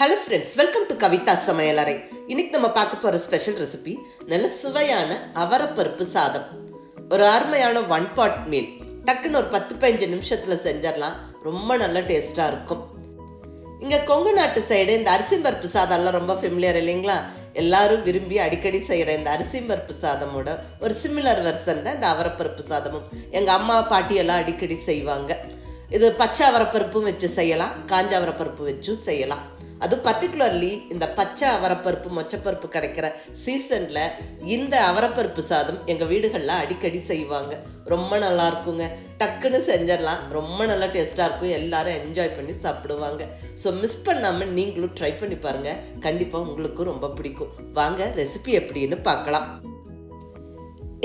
Hello friends, welcome to Kavitha சமையலறை. இன்னைக்கு நம்ம பார்க்க போகிற ஸ்பெஷல் ரெசிபி நல்ல சுவையான அவரைப்பருப்பு சாதம். ஒரு அருமையான ஒன் பாட் மீல். டக்குன்னு ஒரு 10-15 நிமிஷத்தில் செஞ்சிடலாம். ரொம்ப நல்ல டேஸ்ட்டாக இருக்கும். இங்கே கொங்கு நாட்டு சைடு இந்த அரிசி பருப்பு சாதம்லாம் ரொம்ப ஃபெமிலியர் இல்லைங்களா? எல்லாரும் விரும்பி அடிக்கடி செய்கிற இந்த அரிசி பருப்பு சாதமோட ஒரு சிமிலர் வெர்சன் தான் இந்த அவரைப்பருப்பு சாதமும். எங்கள் அம்மா பாட்டியெல்லாம் அடிக்கடி செய்வாங்க. இது பச்சை அவரைப்பருப்பும் வச்சு செய்யலாம், காஞ்ச அவரைப்பருப்பு வச்சும் செய்யலாம். அதுவும் பர்டிகுலர்லி இந்த பச்சை அவரைப்பருப்பு மொச்சப்பருப்பு கிடைக்கிற சீசனில் இந்த அவரைப்பருப்பு சாதம் எங்கள் வீடுகளில் அடிக்கடி செய்வாங்க. ரொம்ப நல்லா இருக்குங்க. டக்குன்னு செஞ்சிடலாம். ரொம்ப நல்லா டேஸ்ட்டாக இருக்கும். எல்லாரும் என்ஜாய் பண்ணி சாப்பிடுவாங்க. ஸோ மிஸ் பண்ணாமல் நீங்களும் ட்ரை பண்ணி பாருங்கள். கண்டிப்பாக உங்களுக்கும் ரொம்ப பிடிக்கும். வாங்க ரெசிபி எப்படின்னு பார்க்கலாம்.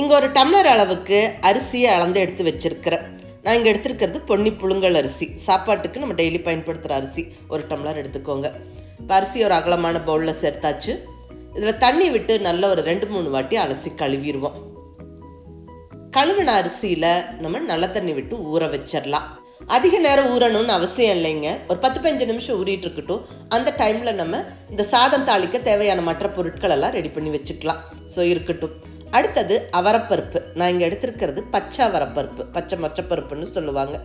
இங்கே ஒரு டம்ளர் அளவுக்கு அரிசியை அளந்து எடுத்து வச்சுருக்கிறேன். நான் இங்கே எடுத்துருக்கிறது பொன்னி புழுங்கல் அரிசி. சாப்பாட்டுக்கு நம்ம டெய்லி பயன்படுத்துகிற அரிசி ஒரு டம்ளர் எடுத்துக்கோங்க. இப்போ அரிசி ஒரு அகலமான பவுலில் சேர்த்தாச்சு. இதில் தண்ணி விட்டு நல்ல ஒரு 2-3 வாட்டி அலசி கழுவிடுவோம். கழுவின அரிசியில் நம்ம நல்ல தண்ணி விட்டு ஊற வச்சிடலாம். அதிக நேரம் ஊறணும்னு அவசியம் இல்லைங்க. ஒரு 10-15 நிமிஷம் ஊறிட்டு இருக்கட்டும். அந்த டைமில் நம்ம இந்த சாதம் தாளிக்க தேவையான மற்ற பொருட்கள் எல்லாம் ரெடி பண்ணி வச்சுக்கலாம். ஸோ இருக்கட்டும். அடுத்தது அவரைப்பருப்பு. நான் இங்கே எடுத்துருக்கிறது பச்சை அவரைப்பருப்பு, பச்சை மொச்சப்பருப்புன்னு சொல்லுவாங்க.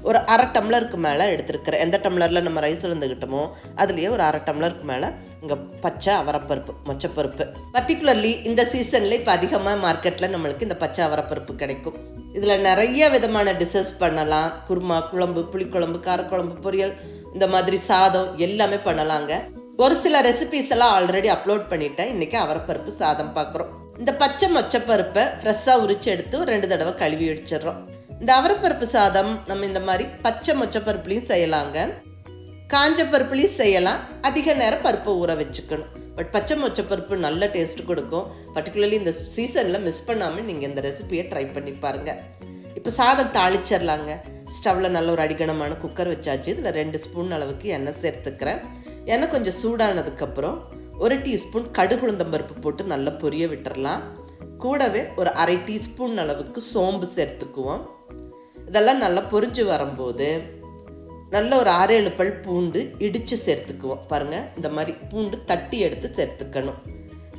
ஒரு 1/2 டம்ளருக்கு மேலே எடுத்துருக்கிறேன். எந்த டம்ளரில் நம்ம ரைஸ் இருந்துக்கிட்டோமோ அதுலேயே ஒரு 1/2 டம்ளருக்கு மேலே இங்கே பச்சை அவரைப்பருப்பு மொச்சப்பருப்பு. பர்டிகுலர்லி இந்த சீசனில் இப்போ அதிகமாக மார்க்கெட்டில் நம்மளுக்கு இந்த பச்சை அவரைப்பருப்பு கிடைக்கும். இதில் நிறைய விதமான டிஷ்ஷஸ் பண்ணலாம். குருமா, குழம்பு, புளிக்குழம்பு, காரக்குழம்பு, பொரியல், இந்த மாதிரி சாதம் எல்லாமே பண்ணலாங்க. ஒரு சில ரெசிபீஸ் எல்லாம் ஆல்ரெடி அப்லோட் பண்ணிட்டேன். இன்றைக்கி அவரைப்பருப்பு சாதம் பார்க்குறோம். இந்த பச்சை மொச்சப்பருப்பை ஃப்ரெஷ்ஷாக உரிச்சு எடுத்து ஒரு 2 தடவை கழுவி வச்சிடுறோம். இந்த அவரைப்பருப்பு சாதம் நம்ம இந்த மாதிரி பச்சை மொச்சப்பருப்புலையும் செய்யலாங்க, காஞ்ச பருப்புலையும் செய்யலாம். அதிக நேரம் பருப்பை ஊற வச்சுக்கணும். பட் பச்சை மொச்சப்பருப்பு நல்ல டேஸ்ட் கொடுக்கும். பர்டிகுலர்லி இந்த சீசனில் மிஸ் பண்ணாமல் நீங்கள் இந்த ரெசிபியை ட்ரை பண்ணி பாருங்கள். இப்போ சாதம் தாளிச்சிடலாங்க. ஸ்டவ்வில் நல்ல ஒரு அடிகனமான குக்கர் வச்சாச்சு. இதில் 2 ஸ்பூன் அளவுக்கு எண்ணெய் சேர்த்துக்கிறேன். எண்ணெய் கொஞ்சம் சூடானதுக்கப்புறம் 1 டீஸ்பூன் கடுகு உளுந்தம்பருப்பு போட்டு நல்லா பொரிய விட்டுறலாம். கூடவே ஒரு 1/2 டீஸ்பூன் அளவுக்கு சோம்பு சேர்த்துக்குவோம். இதெல்லாம் நல்லா பொரிஞ்சு வரும்போது நல்ல ஒரு 6-7 பல் பூண்டு இடித்து சேர்த்துக்குவோம். பாருங்கள், இந்த மாதிரி பூண்டு தட்டி எடுத்து சேர்த்துக்கணும்.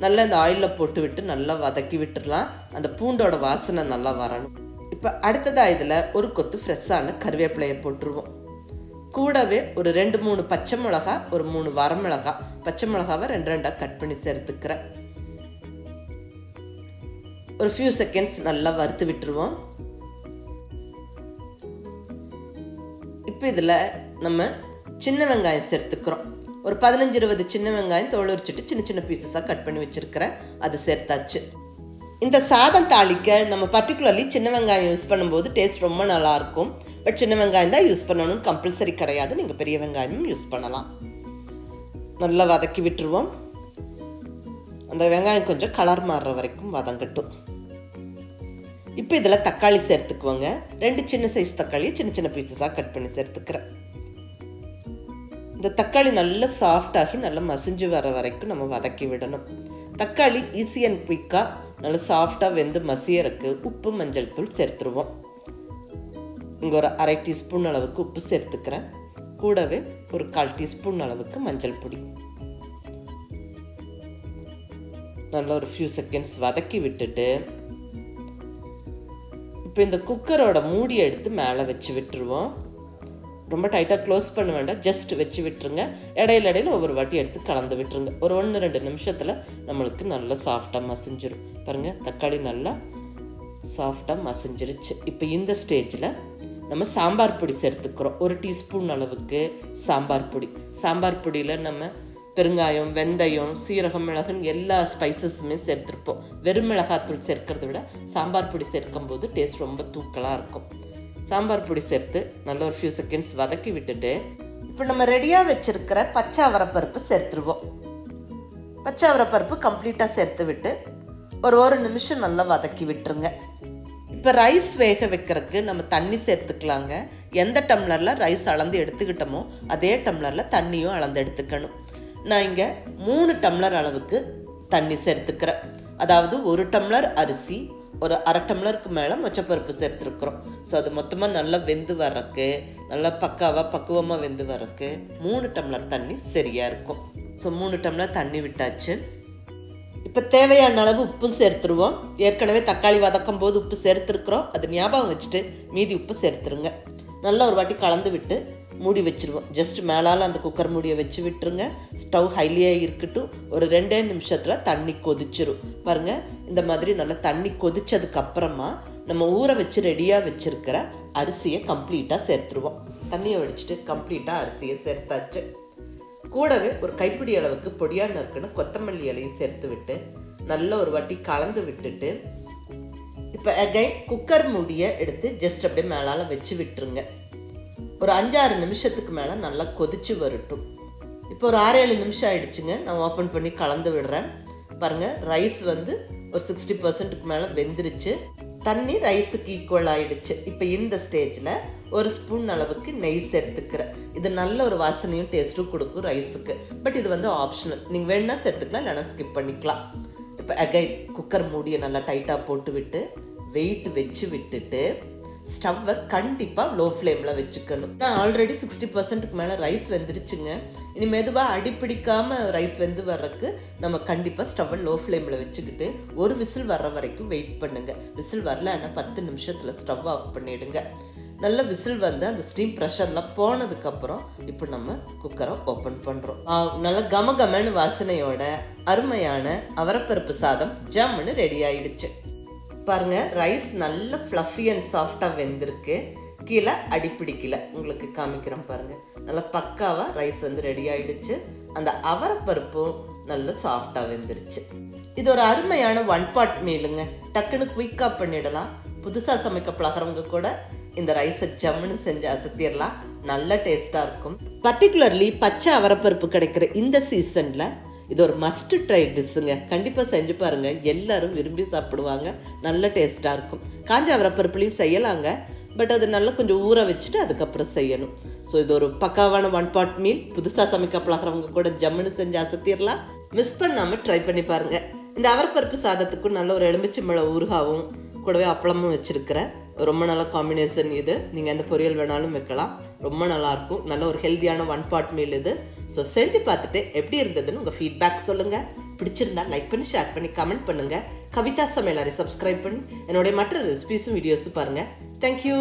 நல்லா இந்த ஆயிலில் போட்டு விட்டு நல்லா வதக்கி விட்டுடலாம். அந்த பூண்டோட வாசனை நல்லா வரணும். இப்போ அடுத்ததாக இதில் ஒரு கொத்து ஃப்ரெஷ்ஷான கருவேப்பிலையை போட்டுருவோம். கூடவே ஒரு 2-3 பச்சை மிளகா, ஒரு 3 வரமிளகா. பச்சை மிளகாவை 2-2 கட் பண்ணி சேர்த்துக்கிறேன். ஒரு ஃபியூ செகண்ட்ஸ் நல்லா வறுத்து விட்டுருவோம். இப்போ இதில் நம்ம சின்ன வெங்காயம் சேர்த்துக்கிறோம். ஒரு 15-20 சின்ன வெங்காயம் தோல் உரிச்சிட்டு சின்ன சின்ன பீசஸாக கட் பண்ணி வச்சுருக்கிறேன். அது சேர்த்தாச்சு. இந்த சாதம் தாளிக்க நம்ம பர்டிகுலர்லி சின்ன வெங்காயம் யூஸ் பண்ணும்போது டேஸ்ட் ரொம்ப நல்லாயிருக்கும். பட் சின்ன வெங்காயம் தான் யூஸ் பண்ணணும்னு கம்பல்சரி கிடையாது. நீங்கள் பெரிய வெங்காயமும் யூஸ் பண்ணலாம். நல்லா வதக்கி விட்டுருவோம். அந்த வெங்காயம் கொஞ்சம் கலர் மாறுற வரைக்கும் வதங்கட்டும். இப்போ இதில் தக்காளி சேர்த்துக்குவோங்க. 2 சின்ன சைஸ் தக்காளியை சின்ன சின்ன பீசஸாக கட் பண்ணி சேர்த்துக்கிறேன். இந்த தக்காளி நல்லா சாஃப்டாகி நல்லா மசிஞ்சு வர வரைக்கும் நம்ம வதக்கி விடணும். தக்காளி ஈஸி அண்ட் குயிக்காக நல்லா சாஃப்டாக வெந்து மசியறக்கு உப்பு, மஞ்சள் தூள் சேர்த்துருவோம். இங்கே ஒரு 1/2 டீஸ்பூன் அளவுக்கு உப்பு சேர்த்துக்கிறேன். கூடவே ஒரு 1/4 டீஸ்பூன் அளவுக்கு மஞ்சள் பொடி. நல்லா ஒரு ஃபியூ செகண்ட்ஸ் வதக்கி விட்டுட்டு இப்போ இந்த குக்கரோட மூடியை எடுத்து மேலே வச்சு விட்டுருவோம். ரொம்ப டைட்டாக க்ளோஸ் பண்ண வேண்டாம், ஜஸ்ட் வச்சு விட்டுருங்க. இடையில ஒவ்வொரு வாட்டி எடுத்து கலந்து விட்டுருங்க. ஒரு 1-2 நிமிஷத்தில் நம்மளுக்கு நல்லா சாஃப்டாக மசிஞ்சிடும். பாருங்கள், தக்காளி நல்லா சாஃப்டாக மசிஞ்சிருச்சு. இப்போ இந்த ஸ்டேஜில் நம்ம சாம்பார் பொடி சேர்த்துக்கிறோம். 1 டீஸ்பூன் அளவுக்கு சாம்பார் பொடி. சாம்பார் பொடியில் நம்ம பெருங்காயம், வெந்தயம், சீரகம், மிளகுன்னு எல்லா ஸ்பைசஸுமே சேர்த்துருப்போம். வெறும் மிளகாத்தூள் சேர்க்கிறத விட சாம்பார் பொடி சேர்க்கும்போது டேஸ்ட் ரொம்ப தூக்கலாக இருக்கும். சாம்பார் பொடி சேர்த்து நல்ல ஒரு ஃபியூ செகண்ட்ஸ் வதக்கி விட்டுட்டு இப்போ நம்ம ரெடியாக வச்சுருக்கிற பச்சை அவரைப்பருப்பு சேர்த்துருவோம். பச்சை அவரைப்பருப்பு கம்ப்ளீட்டாக சேர்த்து விட்டு ஒரு 1 நிமிஷம் நல்லா வதக்கி விட்டுருங்க. இப்போ ரைஸ் வேக வைக்கிறதுக்கு நம்ம தண்ணி சேர்த்துக்கலாங்க. எந்த டம்ளரில் ரைஸ் அளந்து எடுத்துக்கிட்டோமோ அதே டம்ளரில் தண்ணியும் அளந்து எடுத்துக்கணும். நான் இங்கே 3 டம்ளர் அளவுக்கு தண்ணி சேர்த்துக்கிறேன். அதாவது 1 டம்ளர் அரிசி, ஒரு 1/2 டம்ளருக்கு மேலே மொச்சப்பருப்பு சேர்த்துருக்குறோம். ஸோ அது மொத்தமாக நல்லா வெந்து வர்றக்கு, நல்லா பக்குவமாக வெந்து வர்றக்கு 3 டம்ளர் தண்ணி சரியாக இருக்கும். ஸோ 3 டம்ளர் தண்ணி விட்டாச்சு. இப்போ தேவையான அளவு உப்பும் சேர்த்துருவோம். ஏற்கனவே தக்காளி வதக்கும் போது உப்பு சேர்த்துருக்குறோம், அது ஞாபகம் வச்சுட்டு மீதி உப்பு சேர்த்துருங்க. நல்லா ஒரு வாட்டி கலந்து விட்டு மூடி வச்சுருவோம். ஜஸ்ட் மேலால் அந்த குக்கர் மூடியை வச்சு விட்டுருங்க. ஸ்டவ் ஹைலியே இருக்கட்டும். ஒரு 2 நிமிஷத்தில் தண்ணி கொதிச்சிரும். பாருங்கள், இந்த மாதிரி நல்லா தண்ணி கொதிச்சதுக்கப்புறமா நம்ம ஊற வச்சு ரெடியாக வச்சுருக்கிற அரிசியை கம்ப்ளீட்டாக சேர்த்துருவோம். தண்ணியை வடிச்சிட்டு கம்ப்ளீட்டாக அரிசியை சேர்த்தாச்சு. கூடவே ஒரு கைப்பிடி அளவுக்கு பொடியாக நறுக்குன்னு கொத்தமல்லி இலையும் சேர்த்து விட்டு நல்ல ஒரு வாட்டி கலந்து விட்டுட்டு இப்போ அகைன் குக்கர் மூடியை எடுத்து ஜஸ்ட் அப்படியே மேலால் வச்சு விட்டுருங்க. ஒரு 5-6 நிமிஷத்துக்கு மேலே நல்லா கொதிச்சு வரட்டும். இப்போ ஒரு 6-7 நிமிஷம் ஆயிடுச்சுங்க. நான் ஓப்பன் பண்ணி கலந்து விடுறேன். பாருங்கள், ரைஸ் வந்து ஒரு 60%க்கு மேலே வெந்துருச்சு. தண்ணி ரைஸுக்கு ஈக்குவல் ஆகிடுச்சு. இப்போ இந்த ஸ்டேஜில் ஒரு ஸ்பூன் அளவுக்கு நெய் சேர்த்துக்கிறேன். இது நல்ல ஒரு வாசனையும் டேஸ்ட்டும் கொடுக்கும் ரைஸுக்கு. பட் இது வந்து ஆப்ஷனல், நீங்கள் வேணுன்னா சேர்த்துக்கலாம், இல்லைனா ஸ்கிப் பண்ணிக்கலாம். இப்போ அகைன் குக்கர் மூடியை நல்லா டைட்டாக போட்டு விட்டு வெயிட் வச்சு விட்டுட்டு ஸ்டவ்வை கண்டிப்பாக லோ ஃப்ளேமில் வச்சுக்கணும். நான் ஆல்ரெடி 60%க்கு மேலே ரைஸ் வெந்துருச்சுங்க. இனி மெதுவாக அடிப்பிடிக்காமல் ரைஸ் வெந்து வர்றதுக்கு நம்ம கண்டிப்பாக ஸ்டவ்வை லோ ஃப்ளேமில் வச்சுக்கிட்டு ஒரு விசில் வர்ற வரைக்கும் வெயிட் பண்ணுங்கள். விசில் வரலன்னா 10 நிமிஷத்தில் ஸ்டவ் ஆஃப் பண்ணிவிடுங்க. நல்ல விசில் வந்து அந்த ஸ்டீம் ப்ரெஷர்லாம் போனதுக்கப்புறம் இப்போ நம்ம குக்கரை ஓப்பன் பண்ணுறோம். நல்ல கமகமன்னு வாசனையோட அருமையான அவரைப்பருப்பு சாதம் ஜம்முன்னு ரெடி ஆயிடுச்சு. பாருங்கள், ரைஸ் நல்ல ஃப்ளஃபி அண்ட் சாஃப்டாக வெந்திருக்கு. கீழே அடிப்பிடிக்கல. உங்களுக்கு காமிக்கிறோம் பாருங்கள். நல்லா பக்காவாக ரைஸ் வந்து ரெடி ஆகிடுச்சு. அந்த அவரைப்பருப்பும் நல்ல சாஃப்டாக வெந்துருச்சு. இது ஒரு அருமையான 1 பாட் மீலுங்க. டக்குன்னு குயிக்காக பண்ணிடலாம். புதுசாக சமைக்க பழகிறவங்க கூட இந்த ரைஸை ஜம்முன்னு செஞ்சு அசத்திடலாம். நல்ல டேஸ்ட்டாக இருக்கும். பர்டிகுலர்லி பச்சை அவரைப்பருப்பு கிடைக்கிற இந்த சீசனில் இது ஒரு மஸ்ட் ட்ரை டிஷ்ஷுங்க. கண்டிப்பாக செஞ்சு பாருங்கள், எல்லோரும் விரும்பி சாப்பிடுவாங்க. நல்ல டேஸ்ட்டாக இருக்கும். காஞ்ச அவரைப்பருப்புலையும் செய்யலாங்க, பட் அது நல்லா கொஞ்சம் ஊற வச்சுட்டு அதுக்கப்புறம் செய்யணும். ஸோ இது ஒரு பக்காவான 1 பாட் மீல். புதுசாக சமைக்க பழகிறவங்க கூட ஜம்முன்னு செஞ்சு அசத்திடலாம். மிஸ் பண்ணாமல் ட்ரை பண்ணி பாருங்கள். இந்த அவரைப்பருப்பு சாதத்துக்கும் நல்ல ஒரு எலுமிச்சம்பழம் ஊறுகாவும் கூடவே அப்பளமும் வச்சுருக்கிறேன். ரொம்ப நல்ல காம்பினேஷன் இது. நீங்கள் எந்த பொரியல் வேணாலும் வைக்கலாம், ரொம்ப நல்லாயிருக்கும். நல்ல ஒரு ஹெல்த்தியான 1 பாட் மீல் இது. ஸோ செஞ்சு பார்த்துட்டு எப்படி இருந்ததுன்னு உங்கள் ஃபீட்பேக் சொல்லுங்கள். பிடிச்சிருந்தா லைக் பண்ணி, ஷேர் பண்ணி, கமெண்ட் பண்ணுங்கள். கவிதா சமையலறை சப்ஸ்கிரைப் பண்ணி என்னுடைய மற்ற ரெசிபீஸும் வீடியோஸும் பாருங்கள். தேங்க்யூ.